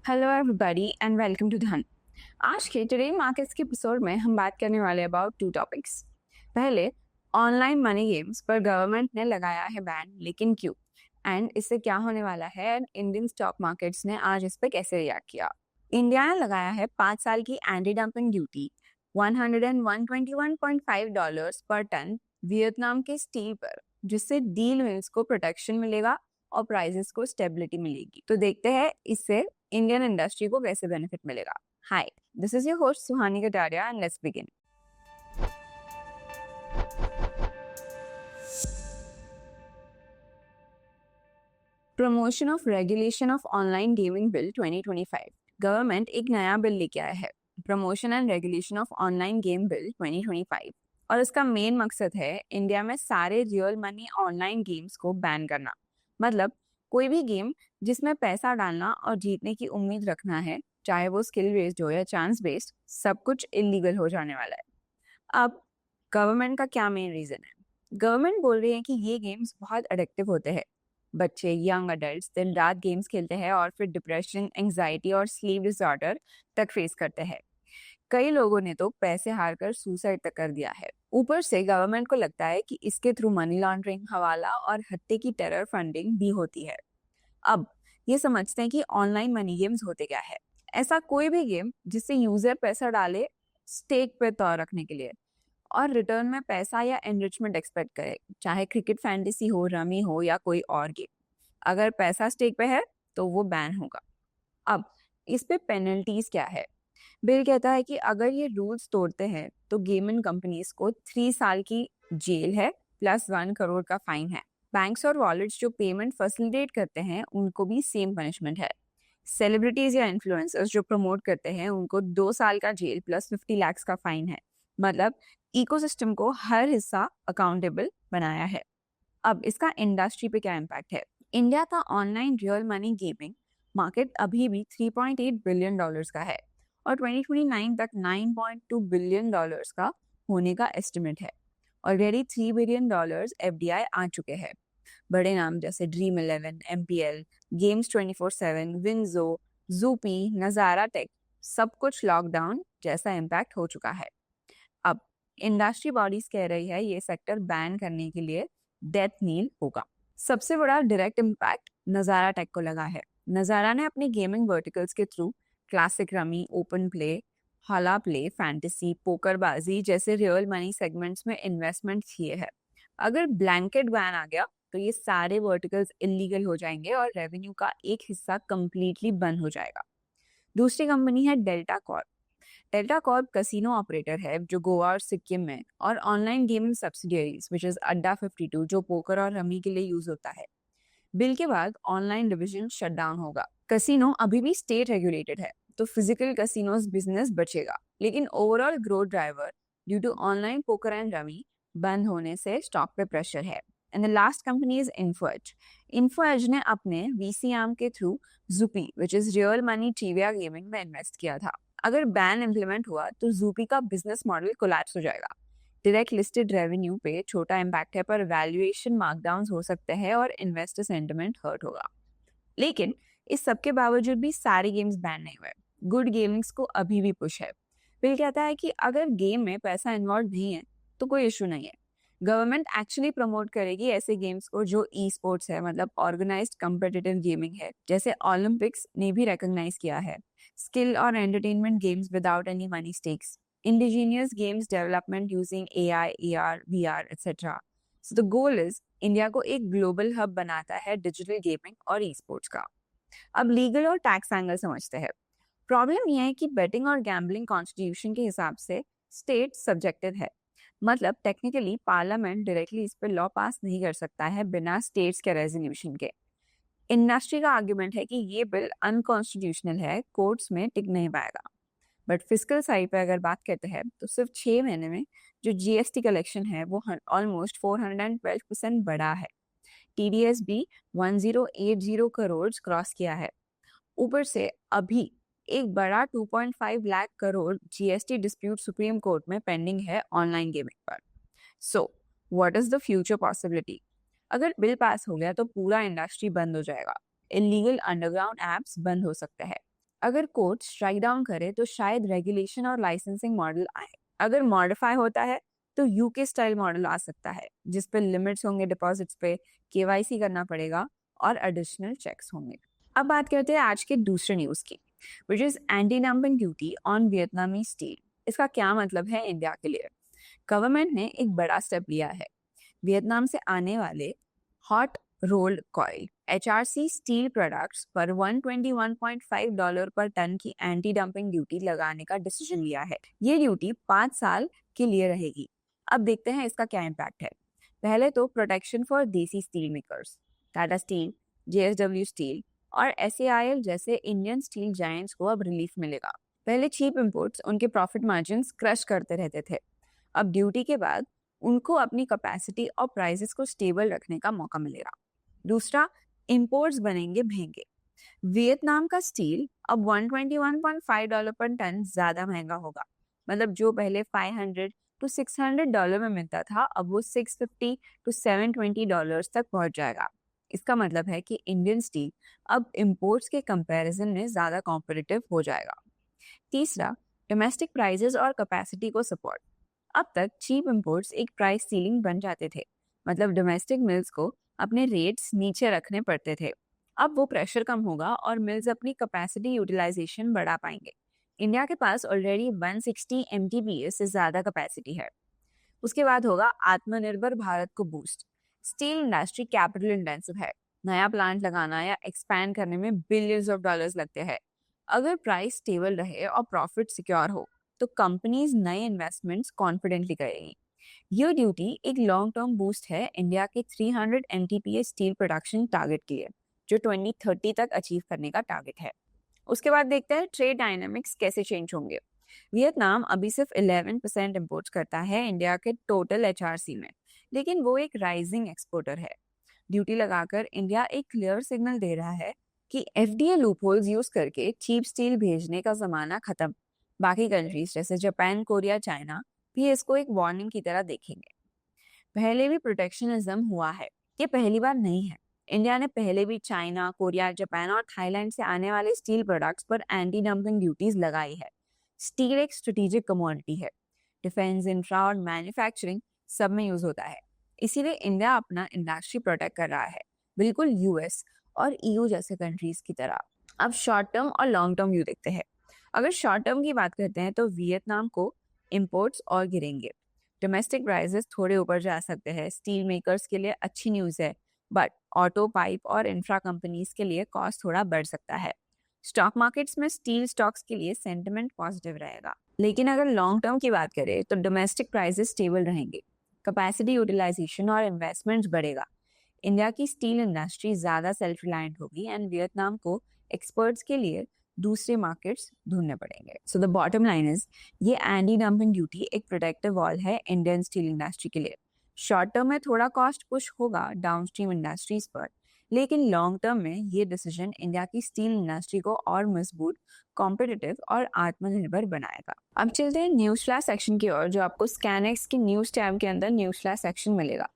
Hello everybody and welcome to Dhan. आज के today markets के एपिसोड में हम बात करने वाले अबाउट टू टॉपिक्स। पहले, ऑनलाइन मनी गेम्स पर गवर्नमेंट ने लगाया है बैन, लेकिन क्यों एंड इससे क्या होने वाला है एंड इंडियन स्टॉक मार्केट्स ने आज इस पर कैसे रिएक्ट किया। इंडिया ने लगाया है 5 साल की एंटी डंपिंग ड्यूटी 121.5 डॉलर्स पर टन वियतनाम के स्टील पर, जिससे डील मिल्स को प्रोटेक्शन मिलेगा और प्राइसेस को स्टेबिलिटी मिलेगी। तो देखते हैं इससे इंडियन इंडस्ट्री को कैसे बेनिफिट मिलेगा। Hi, this is your host Suhani Kataria and let's begin. Promotion of regulation of online gaming bill 2025। Government एक नया बिल लेके आया है, promotion and regulation of online game bill 2025, और इसका मेन मकसद है इंडिया में सारे रियल मनी ऑनलाइन गेम्स को बैन करना। मतलब कोई भी गेम जिसमें पैसा डालना और जीतने की उम्मीद रखना है, चाहे वो स्किल बेस्ड हो या चांस बेस्ड, सब कुछ इलीगल हो जाने वाला है। अब गवर्नमेंट का क्या मेन रीजन है? गवर्नमेंट बोल रही है कि ये गेम्स बहुत एडिक्टिव होते हैं। बच्चे, यंग अडल्ट्स दिन रात गेम्स खेलते हैं और फिर डिप्रेशन, एंजाइटी और स्लीप डिसऑर्डर तक फेस करते हैं। कई लोगों ने तो पैसे हारकर सुसाइड तक कर दिया है। ऊपर से गवर्नमेंट को लगता है कि इसके थ्रू मनी लॉन्ड्रिंग, हवाला और हत्या की टेरर फंडिंग भी होती है। अब ये समझते हैं कि ऑनलाइन मनी गेम्स होते क्या है। ऐसा कोई भी गेम जिससे यूजर पैसा डाले स्टेक पे तौर रखने के लिए और रिटर्न में पैसा या एनरिचमेंट एक्सपेक्ट करे, चाहे क्रिकेट फैंटेसी हो, रमी हो या कोई और गेम। अगर पैसा स्टेक पे है तो वो बैन होगा। अब इस पे पेनल्टीज क्या है? बिल कहता है कि अगर ये रूल्स तोड़ते हैं तो गेमिंग कंपनीज को 3 साल की जेल है प्लस 1 करोड़ का फाइन है। बैंक्स और वॉलेट्स जो पेमेंट फैसिलिटेट करते हैं उनको भी सेम पनिशमेंट है। सेलिब्रिटीज या इन्फ्लुएंसर्स जो प्रमोट करते हैं उनको 2 साल का जेल प्लस 50 लाख का फाइन है। मतलब इकोसिस्टम को हर हिस्सा अकाउंटेबल बनाया है। अब इसका इंडस्ट्री पे क्या इम्पैक्ट है? इंडिया का online real money gaming market अभी भी 3.8 बिलियन डॉलर्स का है और 2029 तक 9.2 बिलियन डॉलर्स का होने का एस्टिमेट है। ऑलरेडी 3 बिलियन डॉलर्स एफडीआई आ चुके हैं। बड़े नाम जैसे dream 11, MPL, games 24/7, WinZO, Zupee, नजारा टेक, सब कुछ लॉकडाउन जैसा इम्पैक्ट हो चुका है। अब इंडस्ट्री बॉडीज कह रही है ये सेक्टर बैन करने के लिए डेथ नील होगा। सबसे बड़ा डायरेक्ट इम्पैक्ट नजारा टेक को लगा है। नजारा ने अपने गेमिंग वर्टिकल्स के through classic rummy, open play, हाला प्ले, फैंटेसी, पोकरबाजी जैसे रियल मनी सेगमेंट्स में इन्वेस्टमेंट किए हैं। अगर ब्लैंकेट बैन आ गया तो ये सारे वर्टिकल्स इलीगल हो जाएंगे और रेवेन्यू का एक हिस्सा कंप्लीटली बंद हो जाएगा। दूसरी कंपनी है delta Corp. Delta Corp casino operator है जो गोवा और सिक्किम में, और online gaming subsidiaries which is अड्डा 52 जो पोकर और रमी के लिए यूज होता है। बिल के बाद ऑनलाइन डिवीजन शट डाउन होगा। कसिनो अभी भी स्टेट रेगुलेटेड है तो फिजिकल कसिनोज बिजनेस बचेगा, लेकिन overall growth driver due to online poker and rummy बंद होने से स्टॉक पे प्रेशर है। And the last company is Info Edge. Info Edge ने अपने वीसी आर्म के through Zupee which is real money trivia gaming में इन्वेस्ट किया था। अगर बैन इम्प्लीमेंट हुआ तो जूपी का बिजनेस मॉडल कोलैप्स हो जाएगा। डायरेक्ट लिस्टेड रेवेन्यू पे छोटा इम्पैक्ट है पर वैल्यूएशन मार्कडाउन हो सकते हैं और इन्वेस्टर सेंटिमेंट हर्ट होगा। लेकिन इस सब के बावजूद भी सारे गेम्स बैन नहीं हुए। गुड गेमिंग्स को अभी भी पुश है। बिल कहता है कि अगर गेम में पैसा इन्वॉल्व नहीं है तो कोई इशू नहीं है। गवर्नमेंट एक्चुअली प्रमोट करेगी ऐसे गेम्स को जो ई स्पोर्ट्स है, मतलब ऑर्गेनाइज्ड कम्पिटिटिव गेमिंग है, जैसे ओलंपिक्स ने भी रिकॉग्नाइज किया है। स्किल और entertainment games without any money stakes, indigenous games development using AI, AR, VR, etc. So the goal is India को एक ग्लोबल हब बनाता है डिजिटल गेमिंग और ई स्पोर्ट्स का। अब लीगल और टैक्स एंगल समझते हैं। प्रॉब्लम यह है कि बेटिंग और गैम्बलिंग कॉन्स्टिट्यूशन के हिसाब से स्टेट सब्जेक्टेड है। मतलब टेक्निकली पार्लियामेंट डायरेक्टली इस पर लॉ पास नहीं कर सकता है बिना स्टेट्स के रेजोल्यूशन के। इंडस्ट्री का आर्ग्यूमेंट है कि ये बिल अनकॉन्स्टिट्यूशनल है, कोर्ट्स में टिक नहीं पाएगा। बट फिजिकल साइड पे अगर बात करते हैं तो सिर्फ 6 महीने में जो जीएसटी कलेक्शन है वो ऑलमोस्ट 412% बढ़ा है। टीडीएस भी 1080 करोड़ क्रॉस किया है। ऊपर से अभी एक बड़ा 2.5 lakh crore GST dispute supreme court में पेंडिंग है ऑनलाइन गेमिंग पर। So what is the future possibility? अगर बिल पास हो गया तो पूरा इंडस्ट्री बंद हो जाएगा। इलीगल अंडरग्राउंड एप्स बंद हो सकते हैं। अगर कोर्ट स्ट्राइक डाउन करे तो शायद रेगुलेशन और लाइसेंसिंग मॉडल आए। अगर मॉडिफाई होता है तो यूके स्टाइल मॉडल आ सकता है, जिस पे लिमिट्स होंगे डिपॉजिट्स पे, केवाईसी करना पड़ेगा और एडिशनल चेक्स होंगे। अब बात करते हैं आज के दूसरे न्यूज़ की, which is anti dumping duty on Vietnamese steel. इसका क्या मतलब है इंडिया के लिए? गवर्नमेंट ने एक बड़ा स्टेप लिया है। वियतनाम से आने वाले hot rolled coil HRC steel products पर $121.5 पर टन की एंटी डंपिंग ड्यूटी लगाने का डिसीजन लिया है। ये ड्यूटी 5 साल के लिए रहेगी। अब देखते हैं इसका क्या इम्पैक्ट है। पहले तो प्रोटेक्शन फॉर देसी steel makers, Tata steel, JSW steel और SAIL जैसे इंडियन स्टील जायंट्स को अब रिलीफ मिलेगा। पहले चीप इंपोर्ट्स उनके प्रॉफिट मार्जिन्स क्रश करते रहते थे। अब ड्यूटी के बाद उनको अपनी कैपेसिटी और प्राइसेस को स्टेबल रखने का मौका मिलेगा। दूसरा, इंपोर्ट्स बनेंगे महंगे। वियतनाम का स्टील अब $121.5 पर टन ज्यादा महंगा होगा। मतलब जो पहले $500 to $600 में मिलता था, अब वो $650 to $720 तक पहुंच जाएगा। इसका मतलब है कि इंडियन स्टील अब इंपोर्ट्स के कंपैरिजन में ज्यादा कॉम्पिटिटिव हो जाएगा। तीसरा, डोमेस्टिक प्राइसेस और कैपेसिटी को सपोर्ट। अब तक चीप इंपोर्ट्स एक प्राइस सीलिंग बन जाते थे, मतलब डोमेस्टिक मिल्स को अपने रेट्स नीचे रखने पड़ते थे। अब वो प्रेशर कम होगा और मिल्स अपनी कैपेसिटी यूटिलाइजेशन बढ़ा पाएंगे। इंडिया के पास ऑलरेडी 160 MTPA से ज्यादा कैपेसिटी है। उसके बाद होगा आत्मनिर्भर भारत को boost. Steel industry capital intensive है। नया प्लांट लगाना या एक्सपैंड करने में बिलियंस ऑफ डॉलर्स लगते हैं। अगर प्राइस स्टेबल रहे और प्रॉफिट सिक्योर हो तो कंपनीज नए इन्वेस्टमेंट्स कॉन्फिडेंटली करेगी। ये ड्यूटी एक लॉन्ग टर्म बूस्ट है इंडिया के 300 MTPA स्टील प्रोडक्शन टारगेट के लिए, जो 2030 तक अचीव करने का टारगेट है। उसके बाद देखते हैं ट्रेड डायनामिक्स कैसे चेंज होंगे। वियतनाम अभी सिर्फ 11% इम्पोर्ट्स करता है इंडिया के टोटल HRC में, लेकिन वो एक राइजिंग एक्सपोर्टर है। ड्यूटी लगाकर इंडिया एक क्लियर सिग्नल दे रहा है कि FDA लूपहोल्स यूज करके चीप स्टील भेजने का जमाना खत्म। बाकी कंट्रीज जैसे जापान, कोरिया, चाइना भी इसको एक वार्निंग की तरह देखेंगे। पहले भी प्रोटेक्शनिज्म हुआ है, ये पहली बार नहीं है। इंडिया ने पहले भी चाइना, कोरिया, जापान और थाईलैंड से आने वाले स्टील प्रोडक्ट्स पर एंटी डंपिंग ड्यूटीज लगाई है। स्टील एक स्ट्रेटेजिक कमोडिटी है, डिफेंस, इंफ्रा और मैन्युफैक्चरिंग सब में यूज होता है। इसीलिए इंडिया अपना इंडस्ट्री प्रोटेक्ट कर रहा है, बिल्कुल US और EU जैसे कंट्रीज की तरह। अब शॉर्ट टर्म और लॉन्ग टर्म व्यू देखते हैं। अगर शॉर्ट टर्म की बात करते हैं तो वियतनाम को इंपोर्ट्स और गिरेंगे। डोमेस्टिक प्राइसेस थोड़े ऊपर जा सकते हैं। स्टील मेकर्स के लिए अच्छी न्यूज़ है, बट ऑटो, पाइप और इंफ्रा कंपनीज के लिए कॉस्ट थोड़ा बढ़ सकता है। स्टॉक मार्केट्स में स्टील स्टॉक्स के लिए सेंटिमेंट पॉजिटिव रहेगा। लेकिन अगर लॉन्ग टर्म की बात करें तो डोमेस्टिक प्राइसेस स्टेबल रहेंगे, कैपेसिटी यूटिलाइजेशन और इन्वेस्टमेंट्स बढ़ेगा। इंडिया की स्टील इंडस्ट्री ज़्यादा सेल्फ रिलायंट होगी एंड वियतनाम को एक्सपर्ट्स के लिए दूसरे मार्केट्स ढूंढने पड़ेंगे। So the bottom line is, ये एंटी डंपिंग ड्यूटी एक प्रोटेक्टिव वॉल है इंडियन स्टील इंडस्ट्री के लिए। शॉर्ट टर्म में थोड़ा कॉस्ट पुश होगा डाउनस्ट्रीम इंडस्ट्रीज पर, लेकिन लॉन्ग टर्म में ये डिसीजन इंडिया की स्टील इंडस्ट्री को और मजबूत, कॉम्पिटिटिव और आत्मनिर्भर बनाएगा। अब चलते हैं न्यूज फ्लैश सेक्शन की ओर, जो आपको स्कैनएक्स की न्यूज टैब के अंदर न्यूज फ्लैश सेक्शन मिलेगा।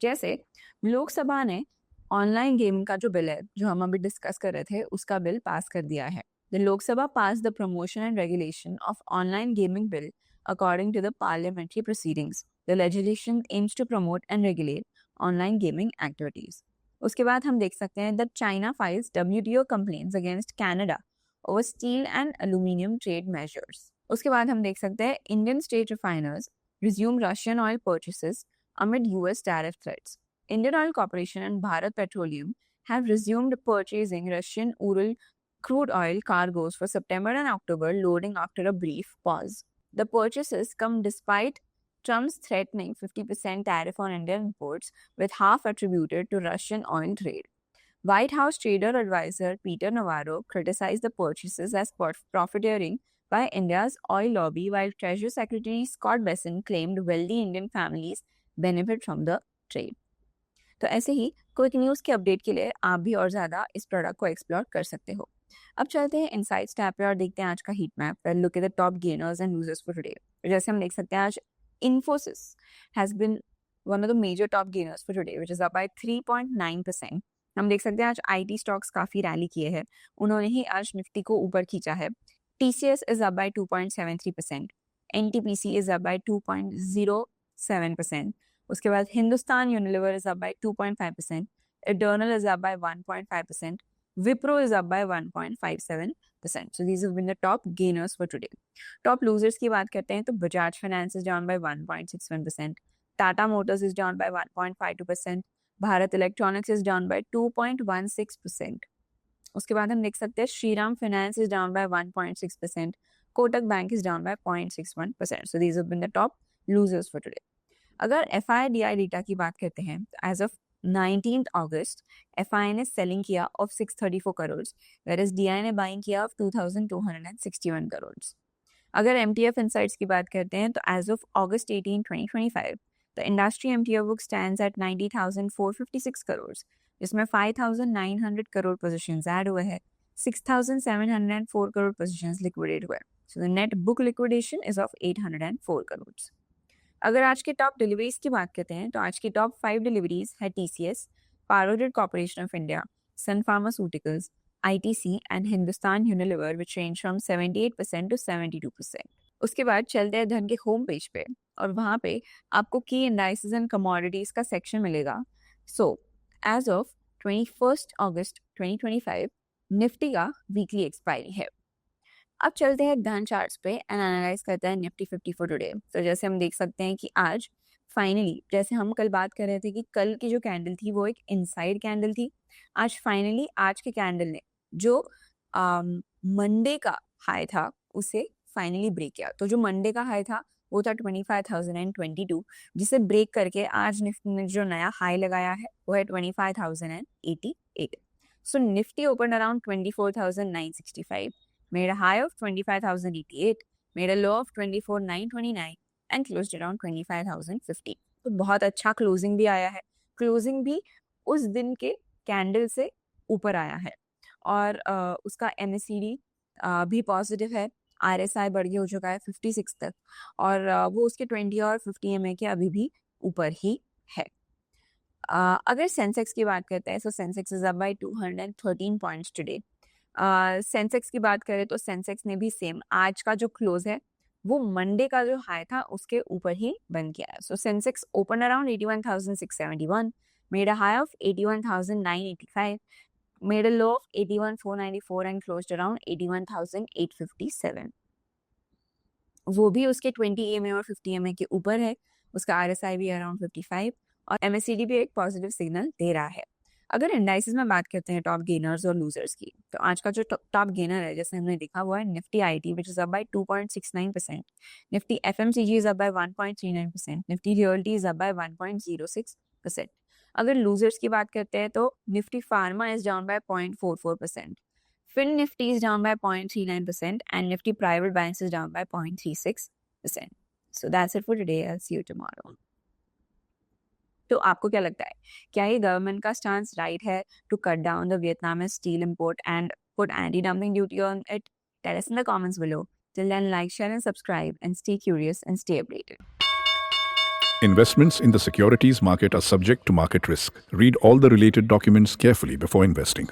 जैसे लोकसभा ने ऑनलाइन गेमिंग का जो बिल है, जो हम अभी डिस्कस कर रहे थे, उसका बिल पास कर दिया है। The Lok Sabha passed the promotion and regulation of online gaming bill according to the parliamentary proceedings. The legislation aims to promote and regulate online gaming activities. उसके बाद हम देख सकते हैं that China files WTO complaints against Canada over steel and aluminium trade measures. उसके बाद हम देख सकते हैं Indian state refiners resume Russian oil purchases amid US tariff threats. Indian Oil Corporation and Bharat Petroleum have resumed purchasing Russian Ural crude oil cargoes for September and October loading after a brief pause. The purchases come despite Trump's threatening 50% tariff on Indian imports, with half attributed to Russian oil trade. White House trader advisor Peter Navarro criticized the purchases as profiteering by India's oil lobby, while Treasury Secretary Scott Bessent claimed wealthy Indian families benefit from the trade. तो ऐसे ही quick news के update के लिए आप भी और ज़्यादा इस प्रोडक्ट को एक्सप्लोर कर सकते हो। अब चलते हैं इनसाइट्स टैब पे और देखते हैं आज का heat map. Look at the top gainers and losers for today. जैसे हम देख सकते हैं आज Infosys has been one of the major top gainers for today, which is up by 3.9%। हम देख सकते हैं आज आईटी स्टॉक्स काफ़ी रैली किए हैं, उन्होंने ही आज निफ्टी को ऊपर खींचा है। TCS is up bye 2.73%, NTPC is up bye 2.07%, उसके बाद Hindustan Unilever is up bye 2.5%, eternal is up bye 1.5%, Wipro is up bye 1.57%. So these have been the top gainers for today. Top losers की बात करते हैं तो Bajaj finance is down by 1.61%, Tata motors is down by 1.52%, Bharat electronics is down by 2.16%. उसके बाद हम देख सकते हैं Shriram finance is down by 1.6%, Kotak bank is down by 0.61%. So these have been the top losers for today. अगर FIDI डेटा की बात करते हैं तो as of 19th August, FI ने सेलिंग किया ऑफ 634 करोड़, whereas DI ने बाइंग किया ऑफ 2261 करोड़. अगर MTF इनसाइट्स की बात करते हैं तो as of August 18, 2025, the industry MTF book stands at 90,456 crore, जिसमें 5,900 करोड़ पोजीशंस ऐड हुए हैं, 6,704 करोड़ पोजीशंस लिक्विडेट हुए. So the net book liquidation is of 804 crore. अगर आज के टॉप डिलीवरीज की बात करते हैं तो आज की टॉप 5 डिलीवरीज है TCS, Power Grid corporation of India, Sun pharmaceuticals, ITC and Hindustan Unilever, which range from 78% to 72%. उसके बाद चलते हैं धन के होम पेज पे और वहाँ पे आपको की इंडाइसेस एंड कमोडिटीज का सेक्शन मिलेगा. So as of 21st August 2025 Nifty का वीकली एक्सपायरी है. अब चलते हैं धन चार्ट्स पे एंड एनालाइज करते हैं निफ्टी 50 फॉर टुडे. तो जैसे हम देख सकते हैं कि आज फाइनली, जैसे हम कल बात कर रहे थे कि कल की जो कैंडल थी वो एक इनसाइड कैंडल थी, आज फाइनली आज के कैंडल ने जो मंडे का हाई था उसे फाइनली ब्रेक किया. तो जो मंडे का हाई था वो था 25,022, जिसे ब्रेक करके आज निफ्टी ने जो नया हाई लगाया है वो है 25,088. So Nifty open around 24,965, made a high of 25,088, made a low of 24,929 and closed around 25,050. तो बहुत अच्छा क्लोजिंग भी आया है. क्लोजिंग भी उस दिन के कैंडल से ऊपर आया है और उसका MACD भी पॉजिटिव है. RSI बढ़ गया हो चुका है 56 तक और वो उसके 20 और 50 MA के अभी भी ऊपर ही है. अगर सेंसेक्स की बात करते हैं तो Sensex is up bye 213 points today. Sensex की बात करें तो सेंसेक्स ने भी सेम आज का जो क्लोज है वो मंडे का जो हाई था उसके ऊपर ही बंद किया है. So Sensex open around 81,671, made a high of 81,985, made a low of 81,494 and closed around 81,857. वो भी उसके 20 MA और 50 MA के ऊपर है. उसका RSI भी अराउंड 55 और MACD भी एक पॉजिटिव सिग्नल दे रहा है. अगर इंडाइसेस में बात करते हैं टॉप गेनर्स और लूजर्स की, तो आज का जो टॉप गेनर है जैसे हमने देखा हुआ है Nifty IT which is up by 2.69%, Nifty FMCG is up by 1.39%, Nifty realty is up by 1.06%. अगर लूजर्स की बात करते हैं तो Nifty pharma is down by 0.44%, fin Nifty is down by 0.39% and Nifty private banks is down by 0.36%. So that's it for today. I see you tomorrow. तो आपको क्या लगता है, क्या ये गवर्नमेंट का स्टांस राइट है to cut down the Vietnamese steel import and put anti dumping duty on it? Tell us in the comments below. Till then, like, share and subscribe and stay curious and stay updated. Investments in the securities market are subject to market risk. Read all the related documents carefully before investing.